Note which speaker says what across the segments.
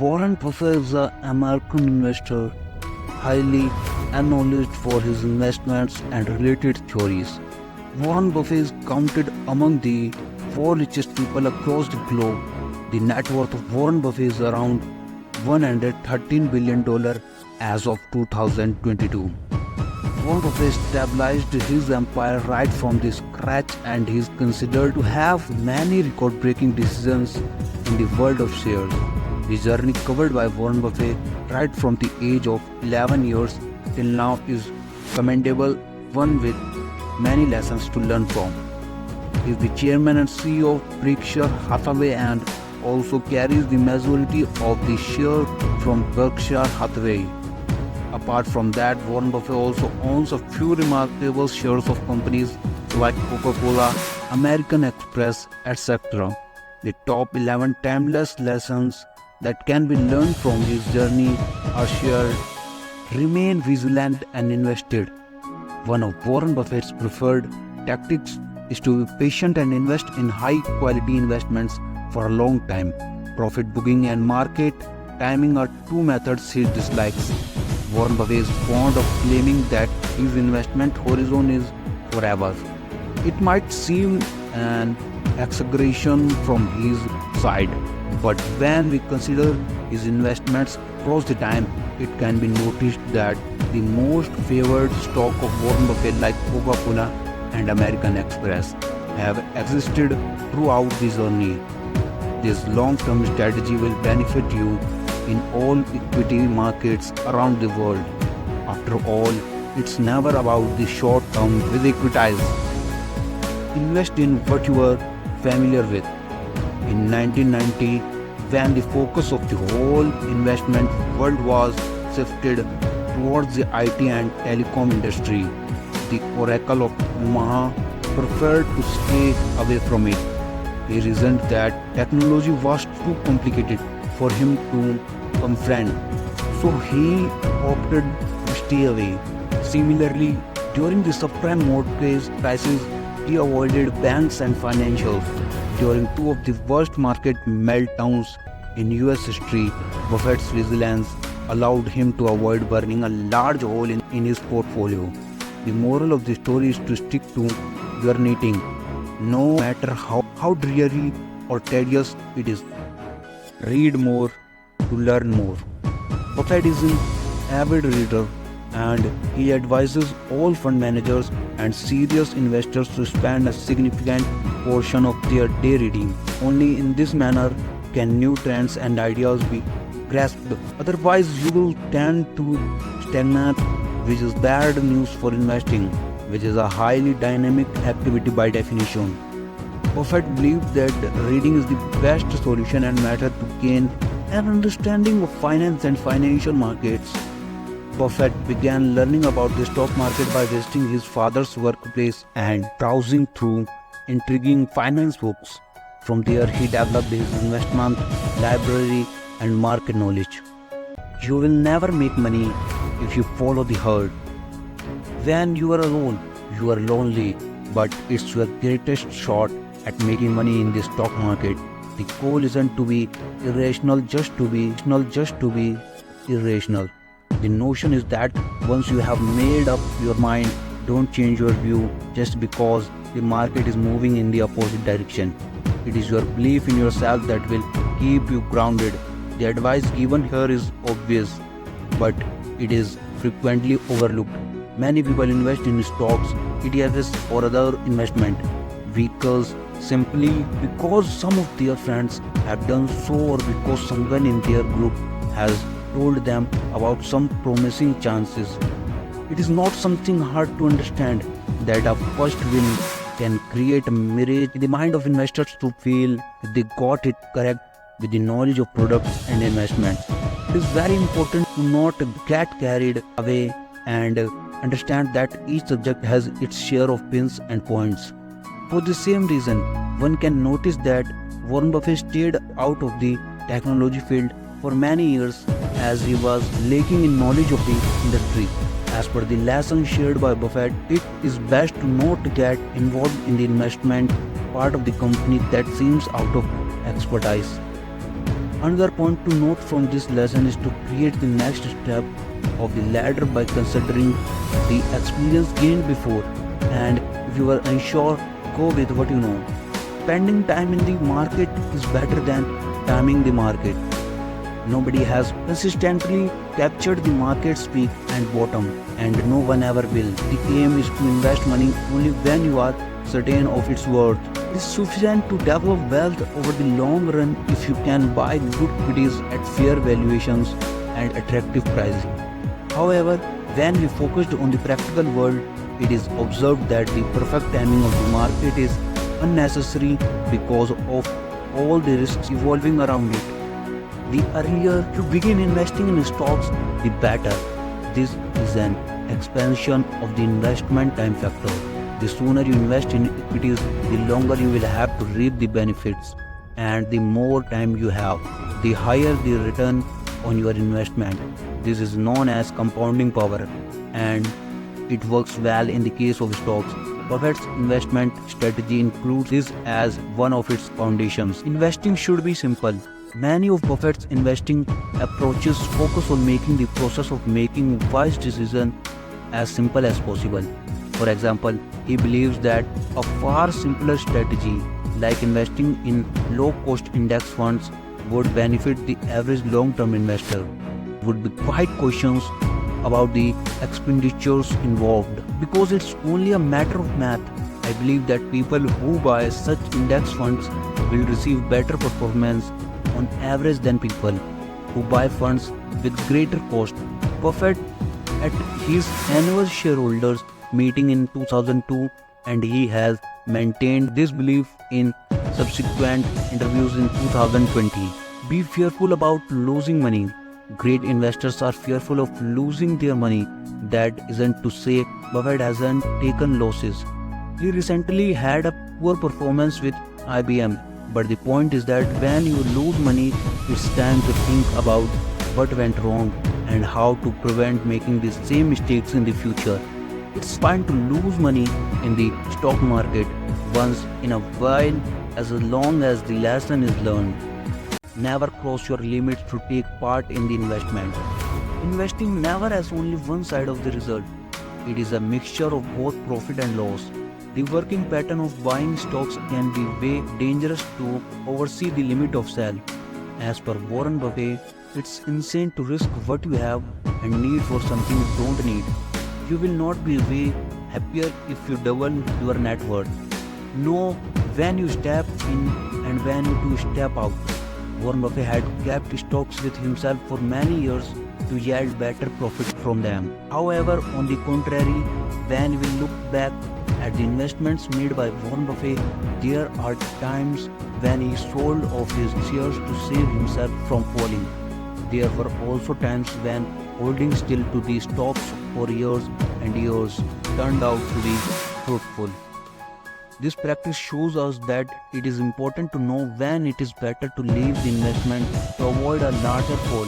Speaker 1: Warren Buffett is an American investor, highly acknowledged for his investments and related theories. Warren Buffett is counted among the four richest people across the globe. The net worth of Warren Buffett is around $113 billion as of 2022. Warren Buffett established his empire right from the scratch and he is considered to have many record-breaking decisions in the world of shares. The journey covered by Warren Buffett right from the age of 11 years till now is commendable, one with many lessons to learn from. He is the chairman and CEO of Berkshire Hathaway and also carries the majority of the share from Berkshire Hathaway. Apart from that, Warren Buffett also owns a few remarkable shares of companies like Coca-Cola, American Express, etc. The top 11 timeless lessons that can be learned from his journey are shared. Remain vigilant and invested. One of Warren Buffett's preferred tactics is to be patient and invest in high-quality investments for a long time. Profit booking and market timing are two methods he dislikes. Warren Buffett is fond of claiming that his investment horizon is forever. It might seem an exaggeration from his side, but when we consider his investments across the time, it can be noticed that the most favored stock of Warren Buffett like Coca-Cola and American Express have existed throughout the journey. This long-term strategy will benefit you in all equity markets around the world. After all, it's never about the short term with equities. Invest in what you are familiar with. In 1990, when the focus of the whole investment world was shifted towards the IT and telecom industry, the Oracle of Omaha preferred to stay away from it. He reasoned that technology was too complicated for him to confront, so he opted to stay away. Similarly, during the subprime mortgage crisis, he avoided banks and financials. During two of the worst market meltdowns in US history, Buffett's vigilance allowed him to avoid burning a large hole in his portfolio. The moral of the story is to stick to your knitting, no matter how dreary or tedious it is. Read more to learn more. Buffett is an avid reader and he advises all fund managers and serious investors to spend a significant portion of their day reading. Only in this manner can new trends and ideas be grasped. Otherwise, you will tend to stagnate, which is bad news for investing, which is a highly dynamic activity by definition. Buffett believed that reading is the best solution and method to gain an understanding of finance and financial markets. Buffett began learning about the stock market by visiting his father's workplace and browsing through intriguing finance books. From there, he developed his investment library and market knowledge. You will never make money if you follow the herd. When you are alone, you are lonely, but it's your greatest shot at making money in the stock market. The goal isn't to be irrational just to be irrational. The notion is that once you have made up your mind, don't change your view just because the market is moving in the opposite direction. It is your belief in yourself that will keep you grounded. The advice given here is obvious, but it is frequently overlooked. Many people invest in stocks, ETFs or other investment vehicles simply because some of their friends have done so or because someone in their group has told them about some promising chances. It is not something hard to understand that a first win can create a mirage in the mind of investors to feel that they got it correct with the knowledge of products and investments. It is very important to not get carried away and understand that each subject has its share of pins and points. For the same reason, one can notice that Warren Buffett stayed out of the technology field for many years as he was lacking in knowledge of the industry. As per the lesson shared by Buffett, it is best to not get involved in the investment part of the company that seems out of expertise. Another point to note from this lesson is to create the next step of the ladder by considering the experience gained before. And if you are unsure, go with what you know. Spending time in the market is better than timing the market. Nobody has consistently captured the market's peak and bottom, and no one ever will. The aim is to invest money only when you are certain of its worth. It is sufficient to develop wealth over the long run if you can buy good goodies at fair valuations and attractive pricing. However, when we focused on the practical world, it is observed that the perfect timing of the market is unnecessary because of all the risks evolving around it. The earlier you begin investing in stocks, the better. This is an expansion of the investment time factor. The sooner you invest in equities, the longer you will have to reap the benefits. And the more time you have, the higher the return on your investment. This is known as compounding power, and it works well in the case of stocks. Buffett's investment strategy includes this as one of its foundations. Investing should be simple. Many of Buffett's investing approaches focus on making the process of making wise decisions as simple as possible. For example, he believes that a far simpler strategy, like investing in low-cost index funds, would benefit the average long-term investor. Would be quite questions about the expenditures involved. Because it's only a matter of math, I believe that people who buy such index funds will receive better performance on average than people who buy funds with greater cost. Buffett at his annual shareholders meeting in 2002, and he has maintained this belief in subsequent interviews in 2020. Be fearful about losing money. Great investors are fearful of losing their money. That isn't to say Buffett hasn't taken losses. He recently had a poor performance with IBM. But the point is that when you lose money, it's time to think about what went wrong and how to prevent making the same mistakes in the future. It's fine to lose money in the stock market once in a while as long as the lesson is learned. Never cross your limits to take part in the investment. Investing never has only one side of the result. It is a mixture of both profit and loss. The working pattern of buying stocks can be way dangerous to oversee the limit of sale. As per Warren Buffett, it's insane to risk what you have and need for something you don't need. You will not be way happier if you double your net worth. Know when you step in and when to step out. Warren Buffett had kept stocks with himself for many years to yield better profit from them. However, on the contrary, when we look back at the investments made by Warren Buffett, there are times when he sold off his shares to save himself from falling. There were also times when holding still to the stocks for years and years turned out to be fruitful. This practice shows us that it is important to know when it is better to leave the investment to avoid a larger fall,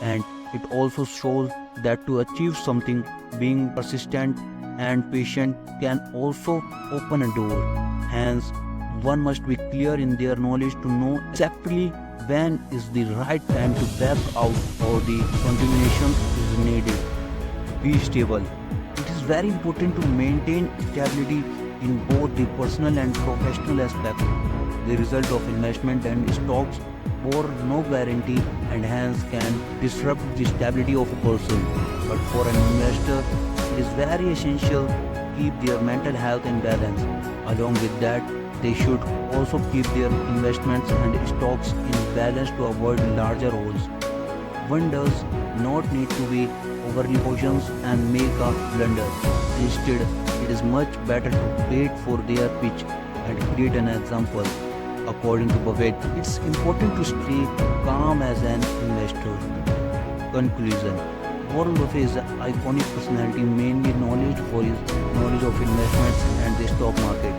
Speaker 1: and it also shows that to achieve something, being persistent and patient can also open a door. Hence, one must be clear in their knowledge to know exactly when is the right time to back out or the continuation is needed. Be stable. It is very important to maintain stability in both the personal and professional aspects. The result of investment and stocks bore no guarantee and hence can disrupt the stability of a person. But for an investor, it is very essential to keep their mental health in balance. Along with that, they should also keep their investments and stocks in balance to avoid larger holes. One does not need to be overly cautious and make a blunder. Instead, it is much better to wait for their pitch and create an example. According to Buffett, it's important to stay calm as an investor. Conclusion: Warren Buffett is an iconic personality mainly knowledge for his knowledge of investments and the stock market.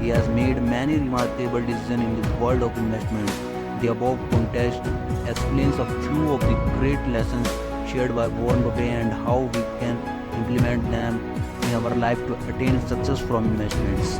Speaker 1: He has made many remarkable decisions in the world of investment. The above context explains a few of the great lessons shared by Warren Buffett and how we can implement them in our life to attain success from investments.